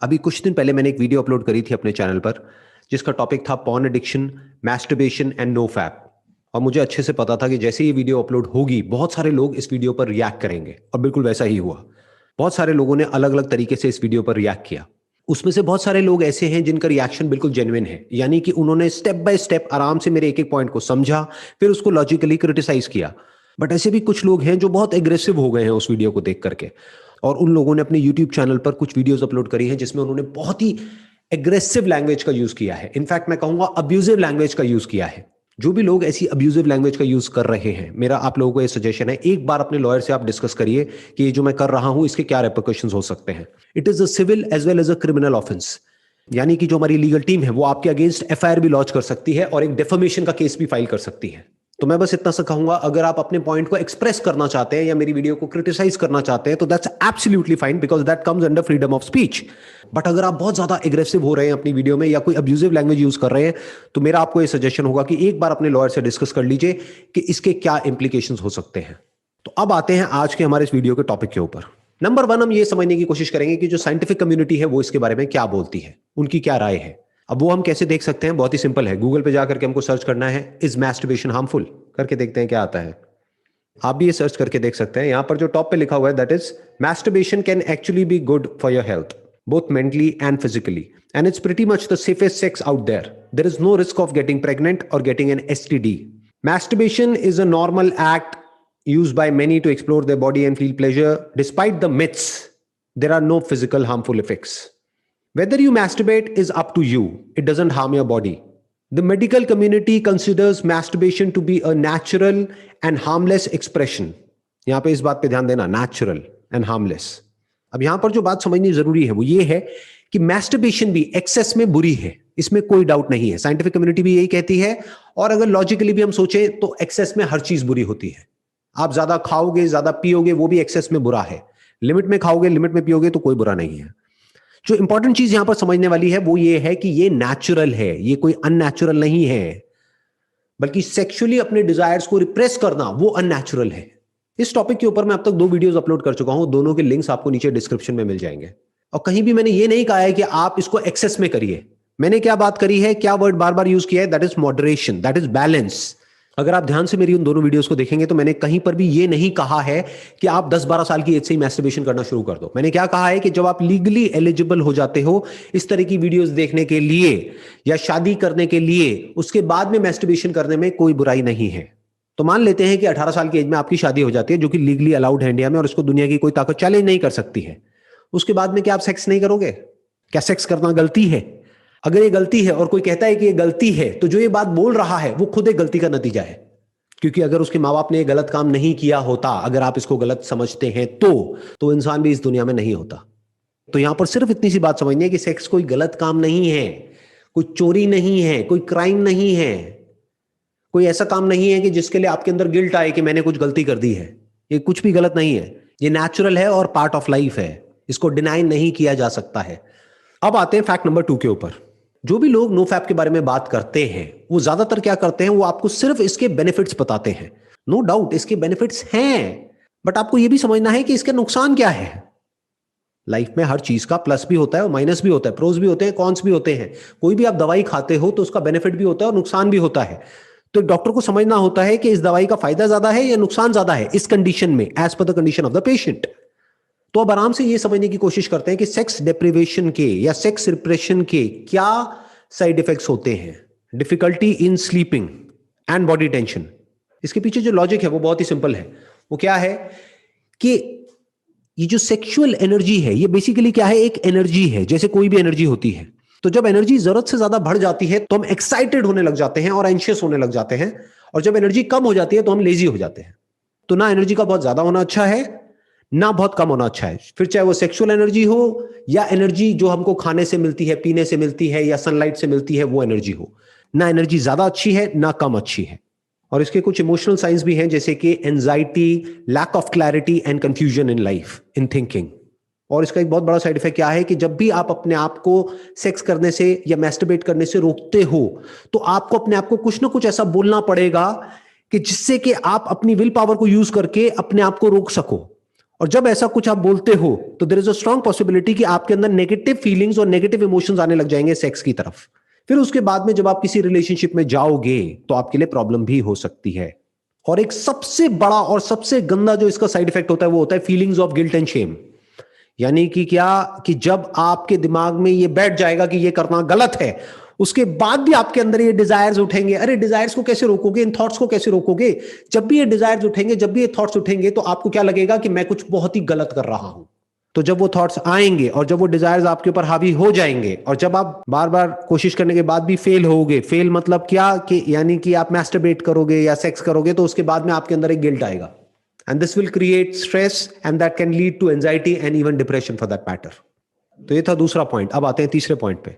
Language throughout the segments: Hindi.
अभी कुछ दिन पहले मैंने एक वीडियो अपलोड करी थी अपने चैनल पर जिसका टॉपिक था porn addiction, masturbation and no fap. और मुझे अच्छे से पता था कि जैसे ये वीडियो अपलोड होगी बहुत सारे लोग इस वीडियो पर रिएक्ट करेंगे और बिल्कुल वैसा ही हुआ। बहुत सारे लोगों ने अलग अलग तरीके से इस वीडियो पर रिएक्ट किया। उसमें से बहुत सारे लोग ऐसे हैं जिनका रिएक्शन बिल्कुल जेन्युइन है, यानी कि उन्होंने स्टेप बाय स्टेप आराम से मेरे एक एक पॉइंट को समझा, फिर उसको लॉजिकली क्रिटिसाइज किया। बट ऐसे भी कुछ लोग हैं जो बहुत एग्रेसिव हो गए हैं उस वीडियो को देख करके, और उन लोगों ने अपने यूट्यूब चैनल पर कुछ वीडियोस अपलोड करी हैं जिसमें उन्होंने बहुत ही एग्रेसिव लैंग्वेज का यूज किया है। इनफैक्ट मैं कहूंगा अब्यूजिव लैंग्वेज का यूज किया है। जो भी लोग ऐसी अब्यूजिव लैंग्वेज का यूज कर रहे हैं, मेरा आप लोगों को यह सजेशन है, एक बार अपने लॉयर से आप डिस्कस करिए कि ये जो मैं कर रहा हूं इसके क्या रेपरकशंस हो सकते हैं। It is a civil as well as a criminal offence, यानी कि जो हमारी लीगल टीम है वो आपके अगेंस्ट एफआईआर भी लॉन्च कर सकती है और एक डेफेमेशन का केस भी फाइल कर सकती है। तो मैं बस इतना सा कहूंगा, अगर आप अपने पॉइंट को एक्सप्रेस करना चाहते हैं या मेरी वीडियो को क्रिटिसाइज करना चाहते हैं तो that's absolutely fine, because that comes under freedom of speech. But अगर आप बहुत ज्यादा एग्रेसिव हो रहे हैं अपनी वीडियो में या कोई अब्यूजिव लैंग्वेज यूज कर रहे हैं तो मेरा आपको यह सजेशन होगा कि एक बार अपने लॉयर से डिस्कस कर लीजिए कि इसके क्या इंप्लीकेशंस हो सकते हैं। तो अब आते हैं आज के हमारे इस वीडियो के टॉपिक के ऊपर। नंबर वन, हम ये समझने की कोशिश करेंगे कि जो साइंटिफिक कम्युनिटी है वो इसके बारे में क्या बोलती है, उनकी क्या राय है। अब वो हम कैसे देख सकते हैं? बहुत ही सिंपल है, गूगल पे जाकर के हमको सर्च करना है इज मैस्टरबेशन हार्मफुल, करके देखते हैं क्या आता है। आप भी ये सर्च करके देख सकते हैं। यहां पर जो टॉप पे लिखा हुआ है that is masturbation can actually be good for your health both mentally and physically, and it's pretty much the safest sex out there. There is no risk of getting pregnant or getting an STD. Masturbation is a normal act used by many to explore their body and feel pleasure. Despite the myths, there are no physical harmful effects. Whether you masturbate is up to you. It doesn't harm your body. The medical community considers masturbation to be a natural and harmless expression. यहां पे इस बात पे ध्यान देना, natural and harmless. अब यहां पर जो बात समझनी जरूरी है वो ये है कि मैस्टरबेशन भी एक्सेस में बुरी है, इसमें कोई डाउट नहीं है। साइंटिफिक कम्युनिटी भी यही कहती है, और अगर लॉजिकली भी हम सोचें तो एक्सेस में हर चीज बुरी होती है। आप ज्यादा खाओगे, ज्यादा पियोगे, वो भी एक्सेस में बुरा है। लिमिट में खाओगे, लिमिट में पियोगे तो कोई बुरा नहीं है। जो इंपॉर्टेंट चीज यहां पर समझने वाली है वो ये है कि ये नेचुरल है, ये कोई अननेचुरल नहीं है, बल्कि सेक्सुअली अपने डिजायर्स को रिप्रेस करना वो अननेचुरल है। इस टॉपिक के ऊपर मैं अब तक 2 वीडियोस अपलोड कर चुका हूं, दोनों के लिंक्स आपको नीचे डिस्क्रिप्शन में मिल जाएंगे। और कहीं भी मैंने ये नहीं कहा है कि आप इसको एक्सेस में करिए। मैंने क्या बात करी है, क्या वर्ड बार बार यूज किया है, that is moderation, that is balance. अगर आप ध्यान से मेरी उन दोनों वीडियोस को देखेंगे तो मैंने कहीं पर भी ये नहीं कहा है कि आप 10-12 साल की एज से ही मैस्टरबेशन करना शुरू कर दो। मैंने क्या कहा है कि जब आप लीगली एलिजिबल हो जाते हो इस तरह की वीडियोस देखने के लिए या शादी करने के लिए, उसके बाद में मैस्टरबेशन करने में कोई बुराई नहीं है। तो मान लेते हैं कि 18 साल की एज में आपकी शादी हो जाती है, जो कि लीगली अलाउड है इंडिया में, और इसको दुनिया की कोई ताकत चैलेंज नहीं कर सकती है। उसके बाद में क्या आप सेक्स नहीं करोगे? क्या सेक्स करना गलती है? अगर ये गलती है और कोई कहता है कि ये गलती है, तो जो ये बात बोल रहा है वो खुद एक गलती का नतीजा है। क्योंकि अगर उसके माँ बाप ने ये गलत काम नहीं किया होता, अगर आप इसको गलत समझते हैं तो इंसान भी इस दुनिया में नहीं होता। तो यहां पर सिर्फ इतनी सी बात समझनी है कि सेक्स कोई गलत काम नहीं है, कोई चोरी नहीं है, कोई क्राइम नहीं है, कोई ऐसा काम नहीं है कि जिसके लिए आपके अंदर गिल्ट आए कि मैंने कुछ गलती कर दी है। ये कुछ भी गलत नहीं है, ये नेचुरल है और पार्ट ऑफ लाइफ है, इसको डिनाई नहीं किया जा सकता है। अब आते हैं फैक्ट नंबर 2 के ऊपर। जो भी लोग नो फैप के बारे में बात करते हैं वो ज्यादातर क्या करते हैं, वो आपको सिर्फ इसके बेनिफिट्स बताते हैं। नो डाउट इसके बेनिफिट्स हैं, बट आपको यह भी समझना है कि इसके नुकसान क्या है। लाइफ में हर चीज का प्लस भी होता है और माइनस भी होता है, प्रोज भी होते हैं, कॉन्स भी होते हैं। कोई भी आप दवाई खाते हो तो उसका बेनिफिट भी होता है और नुकसान भी होता है। तो डॉक्टर को समझना होता है कि इस दवाई का फायदा ज्यादा है या नुकसान ज्यादा है इस कंडीशन में, as per the condition of the patient. तो अब आराम से ये समझने की कोशिश करते हैं कि सेक्स डिप्रिवेशन के या सेक्स रिप्रेशन के क्या साइड इफेक्ट्स होते हैं। Difficulty in sleeping and body tension. इसके पीछे जो लॉजिक है वो बहुत ही सिंपल है। वो क्या है कि ये जो सेक्सुअल एनर्जी है ये बेसिकली क्या है, एक एनर्जी है, जैसे कोई भी एनर्जी होती है। तो जब एनर्जी जरूरत से ज्यादा बढ़ जाती है तो हम एक्साइटेड होने लग जाते हैं और एंशियस होने लग जाते हैं, और जब एनर्जी कम हो जाती है तो हम लेजी हो जाते हैं। तो ना एनर्जी का बहुत ज्यादा होना अच्छा है, ना बहुत कम होना अच्छा है। फिर चाहे वो सेक्सुअल एनर्जी हो या एनर्जी जो हमको खाने से मिलती है, पीने से मिलती है या सनलाइट से मिलती है, वो एनर्जी हो, ना एनर्जी ज्यादा अच्छी है ना कम अच्छी है। और इसके कुछ इमोशनल साइंस भी हैं, जैसे कि anxiety, lack of clarity and confusion in life, in thinking. और इसका एक बहुत बड़ा साइड इफेक्ट क्या है कि जब भी आप अपने आप को सेक्स करने से या मैस्टरबेट करने से रोकते हो तो आपको अपने आप को कुछ ना कुछ ऐसा बोलना पड़ेगा कि जिससे कि आप अपनी विल पावर को यूज करके अपने आप को रोक सको। और जब ऐसा कुछ आप बोलते हो तो there is a strong possibility कि आपके अंदर नेगेटिव फीलिंग्स और नेगेटिव इमोशंस आने लग जाएंगे सेक्स की तरफ। फिर उसके बाद में जब आप किसी रिलेशनशिप में जाओगे तो आपके लिए प्रॉब्लम भी हो सकती है। और एक सबसे बड़ा और सबसे गंदा जो इसका साइड इफेक्ट होता है वो होता है feelings of guilt and Shem. यानी कि क्या कि जब आपके दिमाग में ये बैठ जाएगा कि ये करना गलत है, उसके बाद भी आपके अंदर ये डिजायर्स उठेंगे। अरे डिजायर्स को कैसे रोकोगे, इन थॉट्स को कैसे रोकोगे? जब भी ये डिजायर्स उठेंगे, जब भी ये थॉट्स उठेंगे तो आपको क्या लगेगा कि मैं कुछ बहुत ही गलत कर रहा हूं। तो जब वो थॉट्स आएंगे और जब वो डिजायर्स आपके ऊपर हावी हो जाएंगे और जब आप बार बार कोशिश करने के बाद भी फेल होगे, फेल मतलब क्या कि यानी कि आप मैस्टरबेट करोगे या सेक्स करोगे तो उसके बाद में आपके अंदर एक गिल्ट आएगा and this will create stress and that can lead to anxiety and even depression for that matter. तो ये था दूसरा पॉइंट। अब आते हैं तीसरे पॉइंट पे।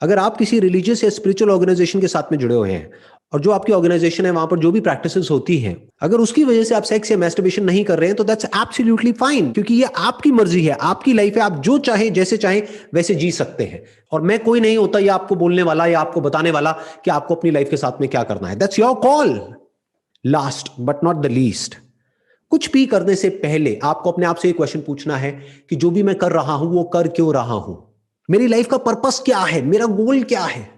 अगर आप किसी रिलीजियस या स्पिरिचुअल ऑर्गेनाइजेशन के साथ में जुड़े हुए हैं और जो आपकी ऑर्गेनाइजेशन है वहां पर जो भी प्रैक्टिसेस होती हैं, अगर उसकी वजह से आप सेक्स या मैस्टरबेशन नहीं कर रहे हैं तो दैट्स एब्सोल्युटली फाइन, क्योंकि ये आपकी मर्जी है, आपकी लाइफ है, आप जो चाहें जैसे चाहें वैसे जी सकते हैं। और मैं कोई नहीं होता ये आपको बोलने वाला या आपको बताने वाला कि आपको अपनी लाइफ के साथ में क्या करना है। That's your call. Last but not the least, कुछ भी करने से पहले आपको अपने आप से एक क्वेश्चन पूछना है कि जो भी मैं कर रहा हूं वो कर क्यों रहा हूं? मेरी लाइफ का पर्पस क्या है? मेरा गोल क्या है?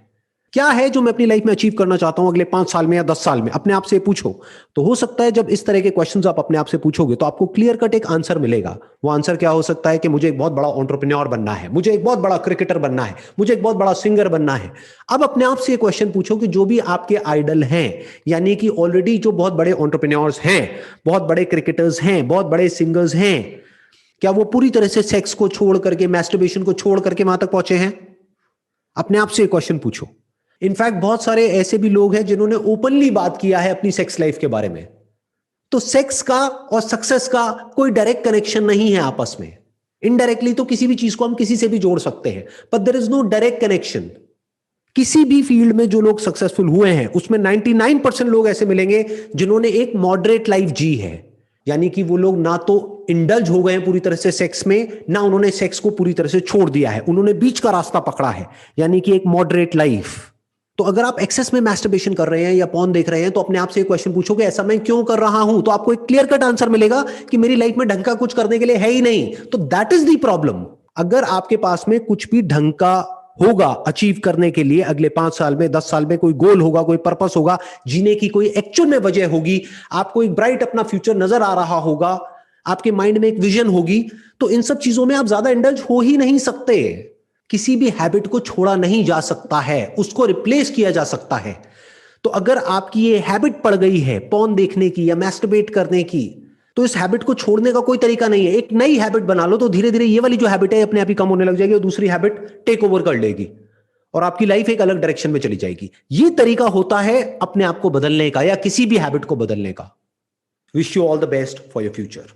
क्या है जो मैं अपनी लाइफ में अचीव करना चाहता हूं अगले 5 साल में या 10 साल में? अपने आप से पूछो। तो हो सकता है जब इस तरह के क्वेश्चंस आप अपने आप से पूछोगे तो आपको क्लियर कट एक आंसर मिलेगा। वो आंसर क्या हो सकता है कि मुझे एक बहुत बड़ा एंटरप्रेन्योर बनना है, मुझे एक बहुत बड़ा क्रिकेटर बनना है, मुझे एक बहुत बड़ा सिंगर बनना है। अब अपने आप से ये क्वेश्चन पूछो कि जो भी आपके आइडल हैं, यानी कि ऑलरेडी जो बहुत बड़े एंटरप्रेन्योर्स हैं, बहुत बड़े क्रिकेटर्स हैं, बहुत बड़े सिंगर्स हैं, क्या वो पूरी तरह से सेक्स को छोड़ करके, मैस्टरबेशन को छोड़ करके वहां तक पहुंचे हैं? अपने आप से क्वेश्चन पूछो। इनफैक्ट बहुत सारे ऐसे भी लोग हैं जिन्होंने ओपनली बात किया है अपनी सेक्स लाइफ के बारे में। तो सेक्स का और सक्सेस का कोई डायरेक्ट कनेक्शन नहीं है आपस में। इनडायरेक्टली तो किसी भी चीज को हम किसी से भी जोड़ सकते हैं, but there is no direct connection. किसी भी फील्ड में जो लोग सक्सेसफुल हुए हैं उसमें 99% लोग ऐसे मिलेंगे जिन्होंने एक मॉडरेट लाइफ जी है। यानी कि वो लोग ना तो इंडल्ज हो गए पूरी तरह से सेक्स में, ना उन्होंने सेक्स को पूरी तरह से छोड़ दिया है, उन्होंने बीच का रास्ता पकड़ा है, यानी कि एक मॉडरेट लाइफ। तो अगर आप एक्सेस में मैस्टरबेशन कर रहे हैं या पॉर्न देख रहे हैं तो अपने आप से एक क्वेश्चन पूछोगे ऐसा मैं क्यों कर रहा हूं? तो आपको एक क्लियर कट आंसर मिलेगा कि मेरी लाइफ में ढंग का कुछ करने के लिए है ही नहीं। तो दैट इज द प्रॉब्लम। अगर आपके पास में कुछ भी ढंग का होगा अचीव करने के लिए, अगले 5 साल में 10 साल में कोई गोल होगा, कोई पर्पस होगा, जीने की कोई एक्चुअल में वजह होगी, आपको एक ब्राइट अपना फ्यूचर नजर आ रहा होगा, आपके माइंड में एक विजन होगी, तो इन सब चीजों में आप ज्यादा इंडल्ज हो ही नहीं सकते। किसी भी हैबिट को छोड़ा नहीं जा सकता है, उसको रिप्लेस किया जा सकता है। तो अगर आपकी ये हैबिट पड़ गई है पॉर्न देखने की या मैस्टरबेट करने की, तो इस हैबिट को छोड़ने का कोई तरीका नहीं है। एक नई हैबिट बना लो तो धीरे धीरे ये वाली जो हैबिट है अपने आप ही कम होने लग जाएगी और दूसरी हैबिट टेक ओवर कर लेगी और आपकी लाइफ एक अलग डायरेक्शन में चली जाएगी। ये तरीका होता है अपने आप को बदलने का या किसी भी हैबिट को बदलने का। Wish you all the best for your future.